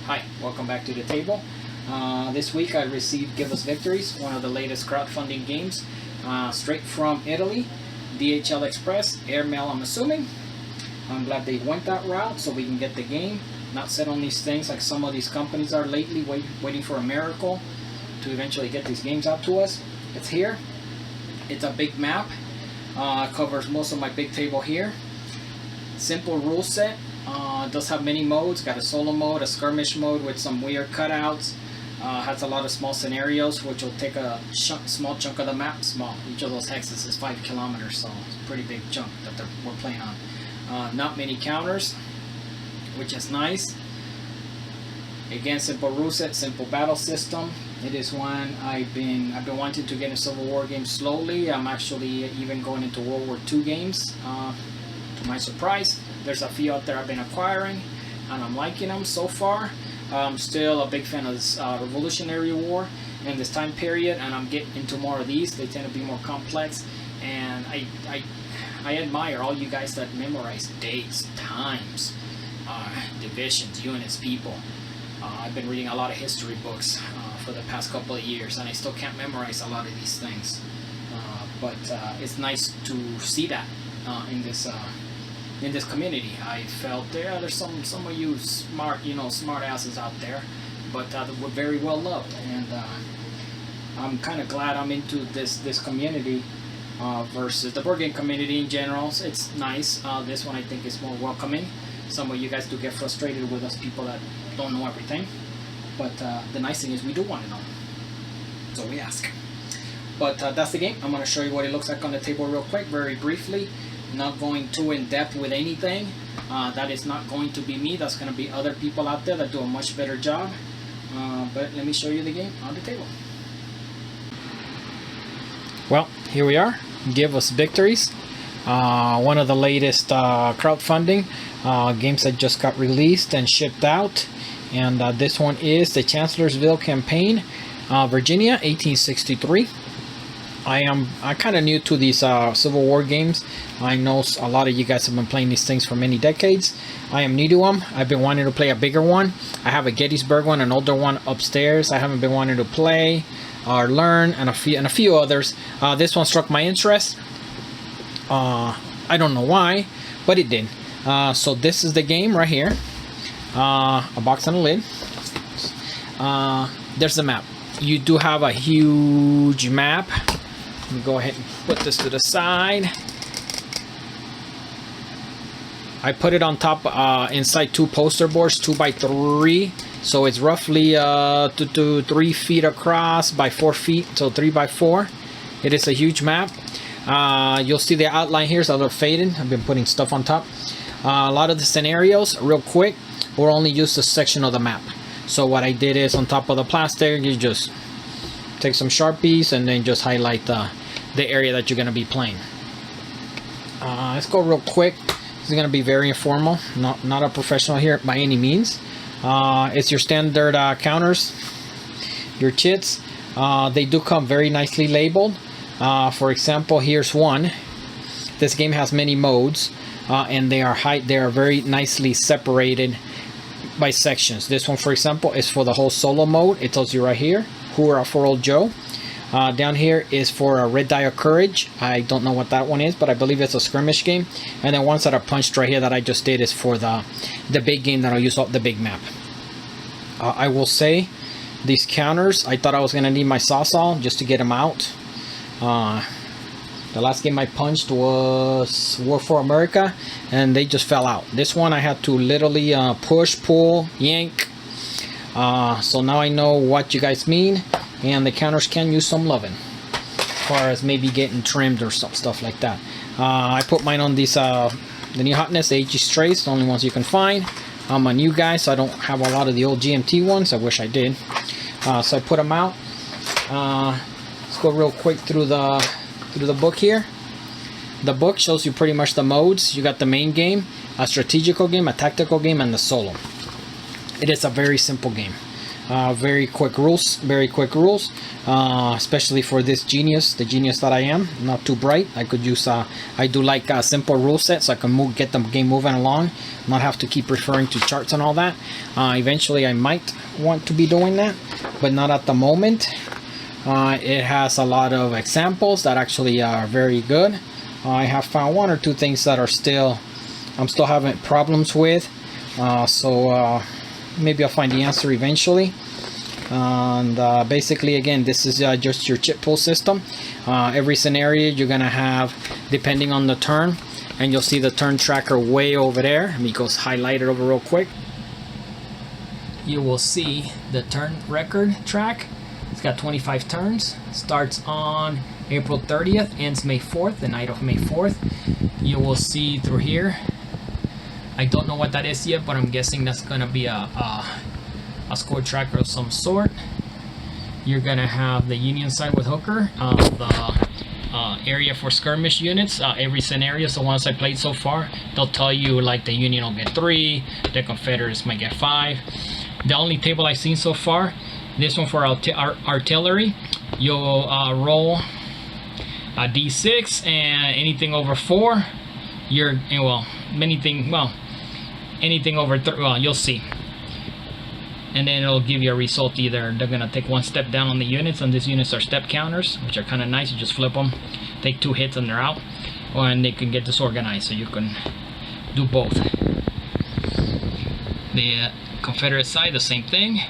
Hi, welcome back to the table. This week I received Give Us Victories, one of the latest crowdfunding games, straight from Italy, DHL Express, airmail I'm assuming. I'm glad they went that route so we can get the game, not sit on these things like some of these companies are lately, waiting for a miracle to eventually get these games out to us. It's here. It's a big map, covers most of my big table here. Simple rule set. Does have many modes. Got a solo mode, a skirmish mode with some weird cutouts. Has a lot of small scenarios, which will take a small chunk of the map. Small. Each of those hexes is 5 kilometers, so it's a pretty big chunk that we're playing on. Not many counters, which is nice. Again, simple rule set, simple battle system. It is one I've been wanting to get in Civil War games slowly. I'm actually even going into World War II games. To my surprise, there's a few out there I've been acquiring, and I'm liking them so far. I'm still a big fan of this Revolutionary War in this time period, and I'm getting into more of these. They tend to be more complex, and I admire all you guys that memorize dates, times, divisions, units, people. I've been reading a lot of history books for the past couple of years, and I still can't memorize a lot of these things. But it's nice to see that in this community. I felt there's some of you smart asses out there, but we're very well loved, and I'm kind of glad I'm into this community versus the board game community in general. It's nice. This one I think is more welcoming. Some of you guys do get frustrated with us people that don't know everything, but the nice thing is we do want to know, so we ask. But that's the game. I'm going to show you what it looks like on the table real quick, very briefly. Not going too in depth with anything. That is not going to be me. That's going to be other people out there that do a much better job. But let me show you the game on the table. Well, here we are. Give Us Victories. One of the latest crowdfunding games that just got released and shipped out. And this one is the Chancellorsville campaign, Virginia, 1863. I'm kind of new to these Civil War games. I know a lot of you guys have been playing these things for many decades. I am new to them. I've been wanting to play a bigger one. I have a Gettysburg one, an older one upstairs. I haven't been wanting to play or learn, and a few others. This one struck my interest. I don't know why, but it did. So this is the game right here. A box and a lid. There's the map. You do have a huge map. Let me go ahead and put this to the side. I put it on top inside 2 poster boards, 2x3. So it's roughly 3 feet across by 4 feet, so 3x4. It is a huge map. You'll see the outline here is a little faded. I've been putting stuff on top. A lot of the scenarios, real quick, will only use a section of the map. So what I did is on top of the plastic, you just take some Sharpies and then just highlight the area that you're going to be playing. Let's go real quick. This is going to be very informal, not a professional here by any means. It's your standard counters, your chits. They do come very nicely labeled. For example, here's one. This game has many modes, and they are very nicely separated by sections. This one, for example, is for the whole solo mode. It tells you right here, Hoorah for Old Joe. Down here is for a Red Die of Courage. I don't know what that one is, but I believe it's a skirmish game. And then ones that are punched right here that I just did is for the big game that I'll use the big map. I will say, these counters, I thought I was going to need my Sawzall just to get them out. The last game I punched was War for America, and they just fell out. This one I had to literally push, pull, yank. So now I know what you guys mean, and the counters can use some loving as far as maybe getting trimmed or stuff like that. I put mine on these the new hotness AG Strays, the only ones you can find. I'm a new guy, so I don't have a lot of the old GMT ones. I wish I did. So I put them out. Let's go real quick through the book here. The book shows you pretty much the modes. You got the main game, a strategical game, a tactical game, and the solo. It is a very simple game. Very quick rules, especially for this the genius that I am. Not too bright. I could use I do like a simple rule set, so I can get the game moving along, not have to keep referring to charts and all that. Eventually I might want to be doing that, but not at the moment. It has a lot of examples that actually are very good. I have found one or two things that are I'm still having problems with, so maybe I'll find the answer eventually. And basically, again, this is just your chip pull system. Every scenario you're gonna have, depending on the turn, and you'll see the turn tracker way over there. Let me go highlight it over real quick. You will see the turn record track. It's got 25 turns. Starts on April 30th, ends May 4th, the night of May 4th. You will see through here. I don't know what that is yet, but I'm guessing that's gonna be a score tracker of some sort. You're gonna have the Union side with Hooker, the area for skirmish units, every scenario. So once I played so far, they'll tell you like the Union will get 3, the Confederates might get 5. The only table I've seen so far, this one for artillery, you'll roll a d6, and anything over 4, anything over 3, well, you'll see. And then it'll give you a result. Either they're gonna take one step down on the units, and these units are step counters, which are kind of nice. You just flip them, take 2 hits and they're out, and they can get disorganized, so you can do both. The Confederate side, the same thing.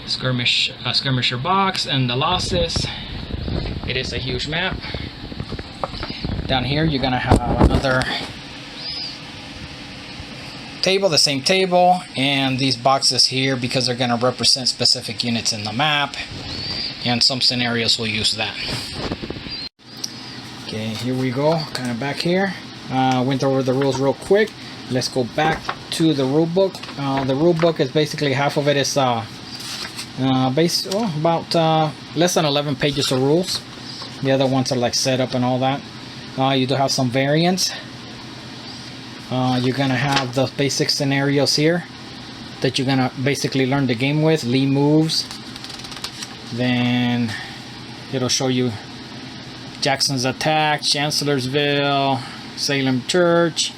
Skirmisher box, and the losses. It is a huge map. Down here you're gonna have another table, the same table, and these boxes here, because they're going to represent specific units in the map, and some scenarios will use that. Okay, here we go, kind of back here. Went over the rules real quick. Let's go back to the rule book. The rule book is basically, half of it is about less than 11 pages of rules. The other ones are like setup and all that. You do have some variants. You're gonna have the basic scenarios here that you're gonna basically learn the game with. Lee moves, then it'll show you Jackson's attack, Chancellorsville, Salem Church,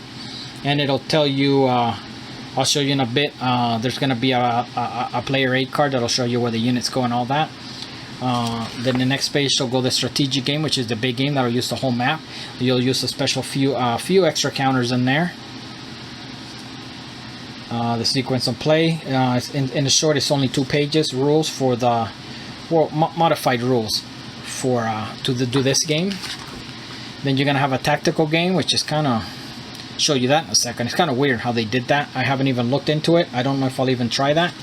and it'll tell you, I'll show you in a bit, there's gonna be a player aid card that'll show you where the units go and all that. Then the next page will go the strategic game, which is the big game that'll use the whole map. You'll use a special few extra counters in there. The sequence of play, in the short, it's only 2 pages. Rules for the modified rules for to do this game. Then you're gonna have a tactical game, which is kind of, show you that in a second. It's kind of weird how they did that. I haven't even looked into it. I don't know if I'll even try that.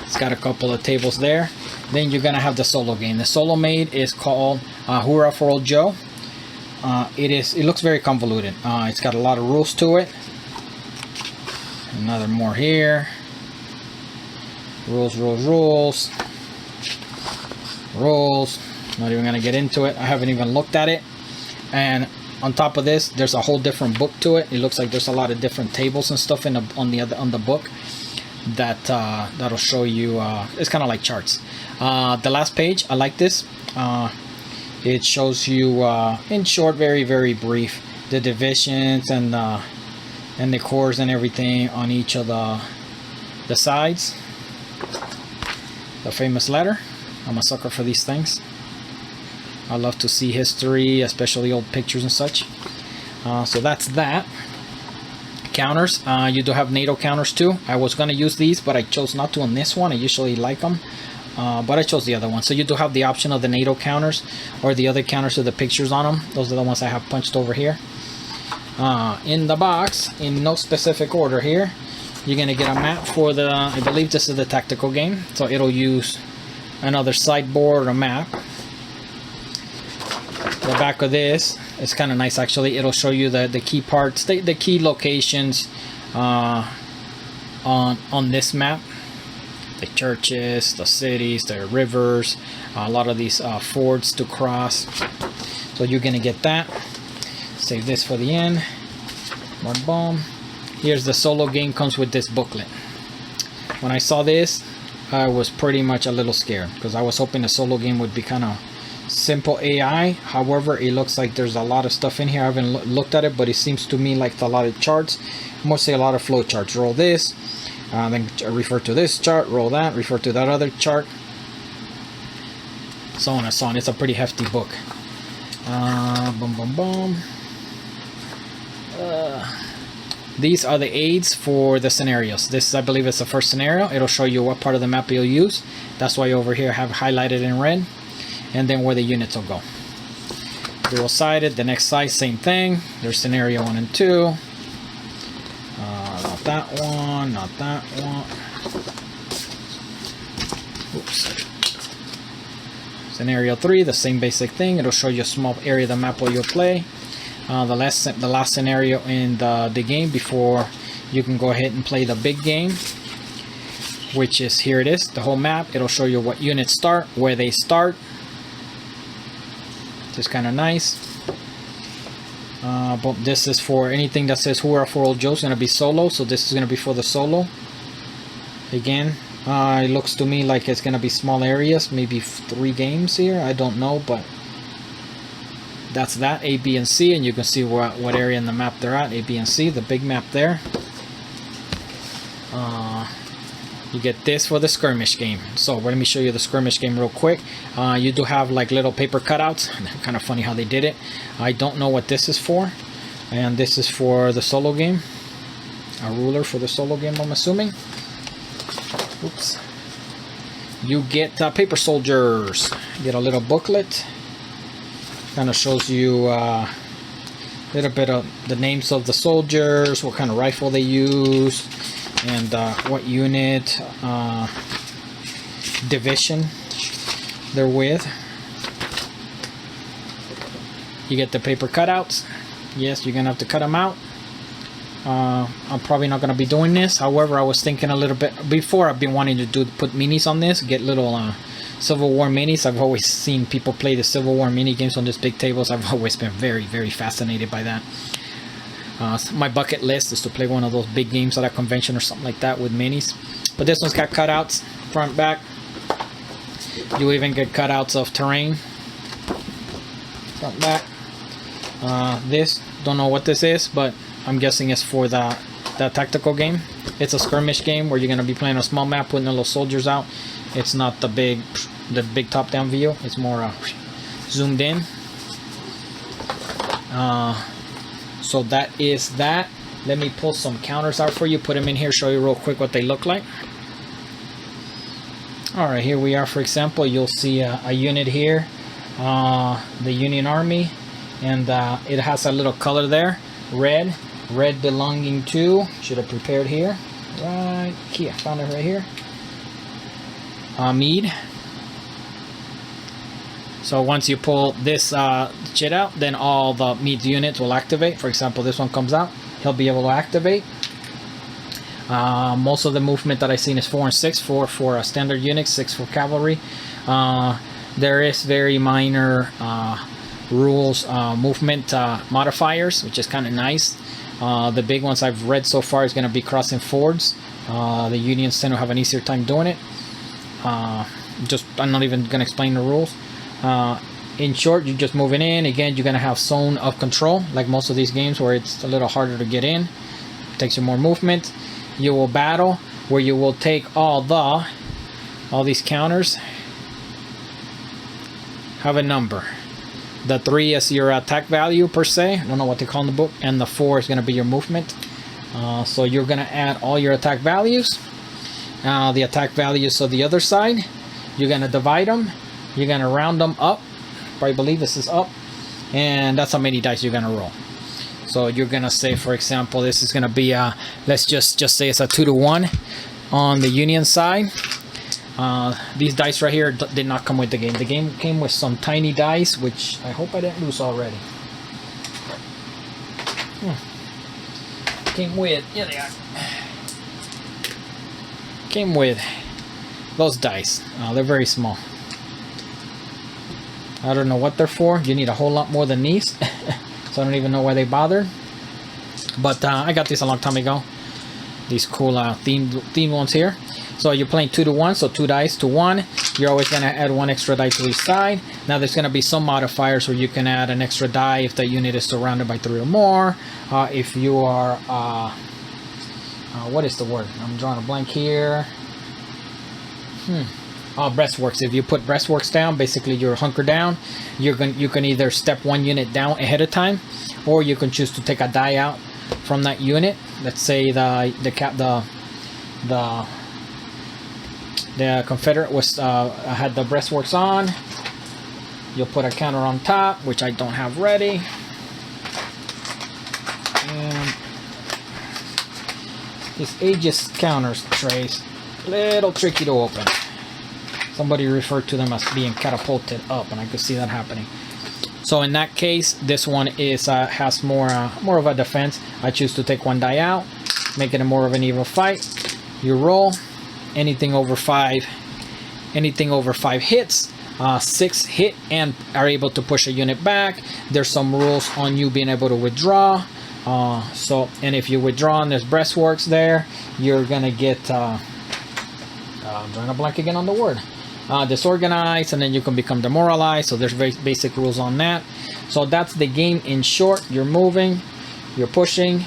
It's got a couple of tables there. Then you're gonna have the solo game. The solo made is called Hoorah for Old Joe. It looks very convoluted. It's got a lot of rules to it. Another more here. Rules. Not even gonna get into it. I haven't even looked at it. And on top of this, there's a whole different book to it. It looks like there's a lot of different tables and stuff on the book that'll show you. It's kind of like charts. The last page, I like this. It shows you in short, very, very brief, the divisions and the cores and everything on each of the sides. The famous letter. I'm a sucker for these things. I love to see history, especially old pictures and such. So that's that. Counters. You do have NATO counters too. I was going to use these, but I chose not to on this one. I usually like them. But I chose the other one. So you do have the option of the NATO counters, or the other counters with the pictures on them. Those are the ones I have punched over here. In the box, in no specific order here, you're going to get a map for the, I believe this is the tactical game. So it'll use another sideboard or map. The back of this is kind of nice actually. It'll show you the key parts, the key locations on this map. The churches, the cities, the rivers, a lot of these fords to cross. So you're gonna get that. Save this for the end. Boom. Here's the solo game, comes with this booklet. when I saw this, I was pretty much a little scared because I was hoping the solo game would be kind of simple AI. However, it looks like there's a lot of stuff in here. I haven't looked at it, but it seems to me like a lot of charts, mostly a lot of flow charts. Roll this, then refer to this chart, roll that, refer to that other chart, so on and so on. It's a pretty hefty book. Boom, boom, boom. These are the aids for the scenarios. This, I believe, is the first scenario. It'll show you what part of the map you'll use. That's why over here I have highlighted in red. And then where the units will go. Dual-sided, the next side, same thing. There's scenario 1 and 2. Not that one, not that one. Oops. Scenario 3, the same basic thing. It'll show you a small area of the map where you'll play. The last scenario in the game before you can go ahead and play the big game, which is, here it is, the whole map. It'll show you what units start, where they start. Just kind of nice. But this is for anything that says Hoorah for Old Joe's going to be solo, so this is going to be for the solo. Again, it looks to me like it's going to be small areas, maybe 3 games here. I don't know, but that's that, A, B, and C, and you can see what area in the map they're at, A, B, and C, the big map there. You get this for the skirmish game. So let me show you the skirmish game real quick. You do have like little paper cutouts. Kind of funny how they did it. I don't know what this is for. And this is for the solo game. A ruler for the solo game, I'm assuming. Oops. You get paper soldiers. You get a little booklet. Kind of shows you a little bit of the names of the soldiers, what kind of rifle they use, and what unit, division they're with. You get the paper cutouts. Yes, you're gonna have to cut them out. I'm probably not gonna be doing this. However, I was thinking a little bit before. I've been wanting to put minis on this, get little Civil War minis. I've always seen people play the Civil War mini games on these big tables. I've always been very, very fascinated by that. My bucket list is to play one of those big games at a convention or something like that with minis. But this one's got cutouts, front, back. You even get cutouts of terrain, front, back. This, don't know what this is, but I'm guessing it's for the tactical game. It's a skirmish game where you're going to be playing a small map, putting the little soldiers out. It's not the big top-down view. It's more zoomed in. So that is that. Let me pull some counters out for you, put them in here, show you real quick what they look like. Alright, here we are. For example, you'll see a unit here, the Union Army, and it has a little color there, red belonging to, should have prepared here, right here, found it right here, Meade. So once you pull this shit out, then all the Meade units will activate. For example, this one comes out, he'll be able to activate. Most of the movement that I've seen is 4 and 6, 4 for standard units, 6 for cavalry. There is very minor rules, movement modifiers, which is kind of nice. The big ones I've read so far is going to be crossing fords. The Unions tend to have an easier time doing it. I'm not even going to explain the rules. In short, you're just moving in. Again, you're going to have zone of control, like most of these games where it's a little harder to get in. It takes you more movement. You will battle, where you will take all these counters have a number. The 3 is your attack value per se. I don't know what they call in the book. And the 4 is going to be your movement. So you're going to add all your attack values. The attack values of the other side. You're going to divide them. You're going to round them up. I believe this is up. And that's how many dice you're going to roll. So you're going to say, for example, this is going to be, let's just say it's a 2-to-1 on the Union side. These dice right here did not come with the game. The game came with some tiny dice, which I hope I didn't lose already. Came with, yeah, they are. Came with those dice. They're very small. I don't know what they're for. You need a whole lot more than these. So I don't even know why they bothered. But I got these a long time ago. These cool themed ones here. So you're playing 2 to 1, so 2 dice to 1. You're always going to add 1 extra die to each side. Now there's going to be some modifiers where you can add an extra die if the unit is surrounded by 3 or more. If you are, what is the word? I'm drawing a blank here. Breastworks. If you put breastworks down, basically you're hunkered down. You can either step 1 unit down ahead of time, or you can choose to take a die out from that unit. Let's say the Confederate was had the breastworks on. You'll put a counter on top, which I don't have ready. And this Aegis counters trays, little tricky to open. Somebody referred to them as being catapulted up, and I could see that happening. So in that case, this one is has more of a defense. I choose to take 1 die out, make it a more of an even fight. You roll. Anything over 5 hits, 6 hit and are able to push a unit back. There's some rules on you being able to withdraw. And if you withdraw and there's breastworks there, you're gonna get I'm drawing a blank again on the word. Disorganized, and then you can become demoralized. So there's very basic rules on that. So that's the game in short. You're moving, you're pushing,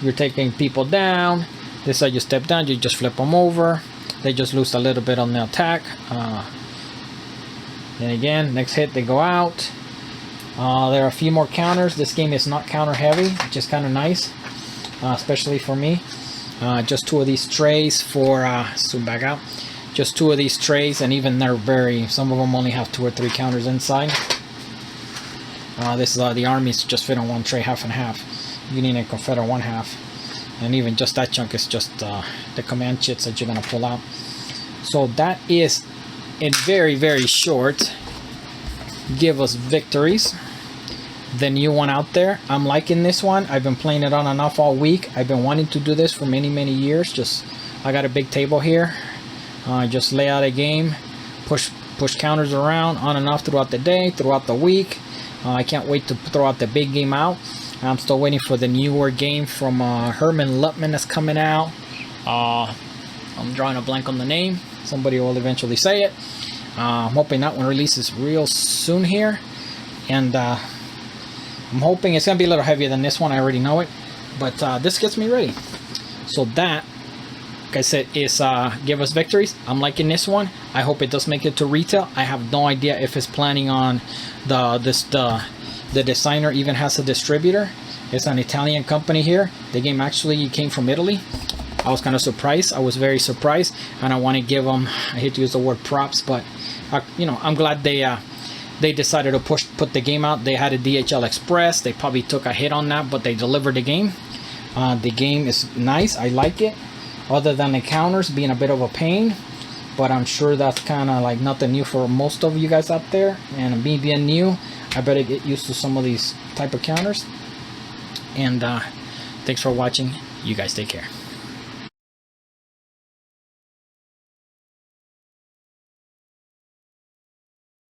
you're taking people down. This side you step down, you just flip them over. They just lose a little bit on the attack. Then again, next hit they go out. There are a few more counters. This game is not counter heavy, which is kind of nice, especially for me. Just 2 of these trays for zoom back out. Just 2 of these trays, and even they're some of them only have 2 or 3 counters inside. This is the armies just fit on 1 tray, half and half. You need a Confederate 1/2. And even just that chunk is just the command chits that you're going to pull out. So that is it, very, very short. Give Us Victories. The new one out there. I'm liking this one. I've been playing it on and off all week. I've been wanting to do this for many, many years. I got a big table here. Just lay out a game. Push counters around on and off throughout the day, throughout the week. I can't wait to throw out the big game out. I'm still waiting for the newer game from Herman Lutman that's coming out. I'm drawing a blank on the name. Somebody will eventually say it. I'm hoping that one releases real soon here. And I'm hoping it's going to be a little heavier than this one. I already know it. But this gets me ready. So that, like I said, is Give Us Victories. I'm liking this one. I hope it does make it to retail. I have no idea if it's planning on the designer even has a distributor. It's an Italian company here. The game actually came from Italy. I was kind of surprised. I was very surprised, and I want to give them, I hate to use the word props, but I'm glad they decided to put the game out. They had a DHL Express. They probably took a hit on that, but they delivered the game. The game is nice. I like it, other than the counters being a bit of a pain, but I'm sure that's kind of like nothing new for most of you guys out there. And me being new, I better get used to some of these type of counters. And thanks for watching. You guys take care.